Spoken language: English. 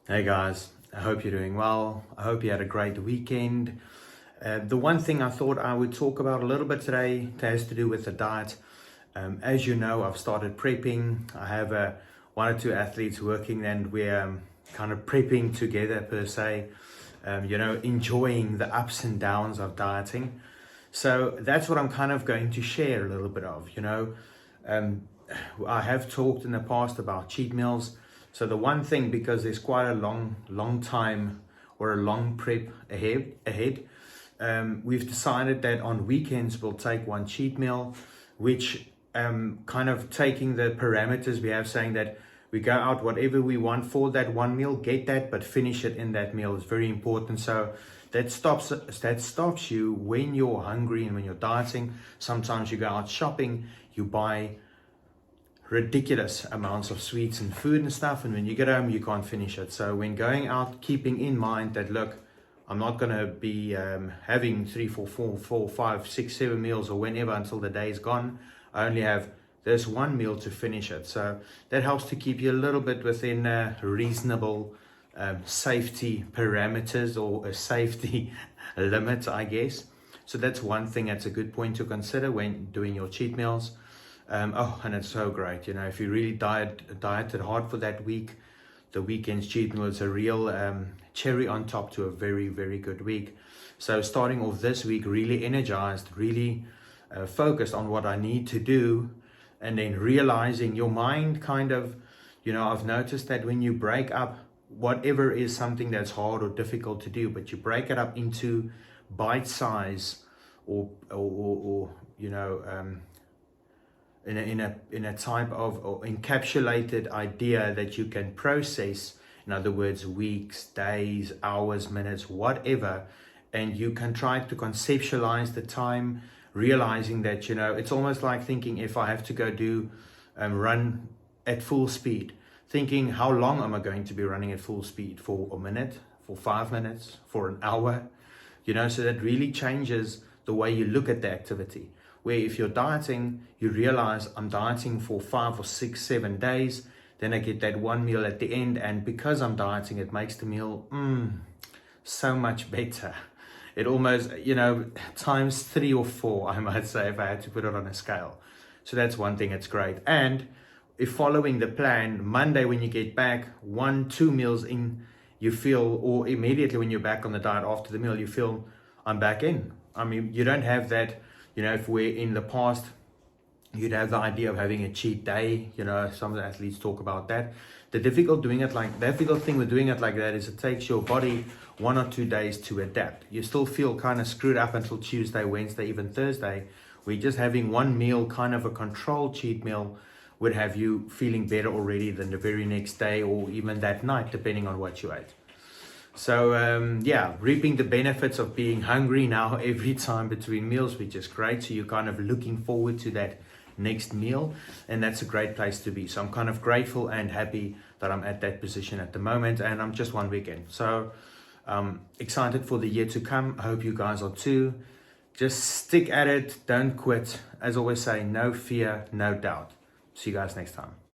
Hey guys, I hope you're doing well. I hope you had a great weekend. The one thing I thought I would talk about a little bit today has to do with the diet. As you know, I've started prepping. I have one or two athletes working, and we're kind of prepping together per se, enjoying the ups and downs of dieting. So that's what I'm kind of going to share a little bit of. Um, I have talked in the past about cheat meals. So the one thing, because there's quite a long time or a long prep ahead, we've decided that on weekends we'll take one cheat meal, which kind of taking the parameters we have, saying that we go out whatever we want for that one meal, get that, but finish it in that meal is very important. So that stops you when you're hungry and when you're dieting. Sometimes you go out shopping, you buy ridiculous amounts of sweets and food and stuff, and when you get home you can't finish it. So when going out, keeping in mind that, look, I'm not going to be having 3, 4, 5, 6, 7 meals or whenever until the day is gone. I only have this one meal to finish it. So that helps to keep you a little bit within reasonable safety parameters, or a safety limit, I guess. So that's one thing that's a good point to consider when doing your cheat meals. And it's so great, if you really dieted hard for that week, the weekend's cheat meal is a real cherry on top to a very, very good week. So starting off this week really energized, really focused on what I need to do, and then realizing your mind kind of, I've noticed that when you break up whatever is something that's hard or difficult to do, but you break it up into bite size or in a type of or encapsulated idea that you can process, in other words, weeks, days, hours, minutes, whatever, and you can try to conceptualize the time, realizing that, it's almost like thinking, if I have to go do run at full speed, thinking, how long am I going to be running at full speed? For a minute, for 5 minutes, for an hour, so that really changes the way you look at the activity. Where if you're dieting, you realize, I'm dieting for 5 or 6, 7 days, then I get that one meal at the end, and because I'm dieting, it makes the meal so much better. It almost, times 3 or 4, I might say, if I had to put it on a scale. So that's one thing, it's great. And if following the plan, Monday when you get back, 1, 2 meals in, you feel, or immediately when you're back on the diet after the meal, you feel, I'm back in. I mean, you don't have that. If we're in the past, you'd have the idea of having a cheat day. Some of the athletes talk about that. The difficult thing with doing it like that is it takes your body 1 or 2 days to adapt. You still feel kind of screwed up until Tuesday, Wednesday, even Thursday. We're just having one meal, kind of a controlled cheat meal, would have you feeling better already than the very next day, or even that night, depending on what you ate. So reaping the benefits of being hungry now every time between meals, which is great. So you're kind of looking forward to that next meal, and that's a great place to be. So I'm kind of grateful and happy that I'm at that position at the moment, and I'm just one weekend. So excited for the year to come. I hope you guys are too. Just stick at it, don't quit. As always say, no fear, no doubt. See you guys next time.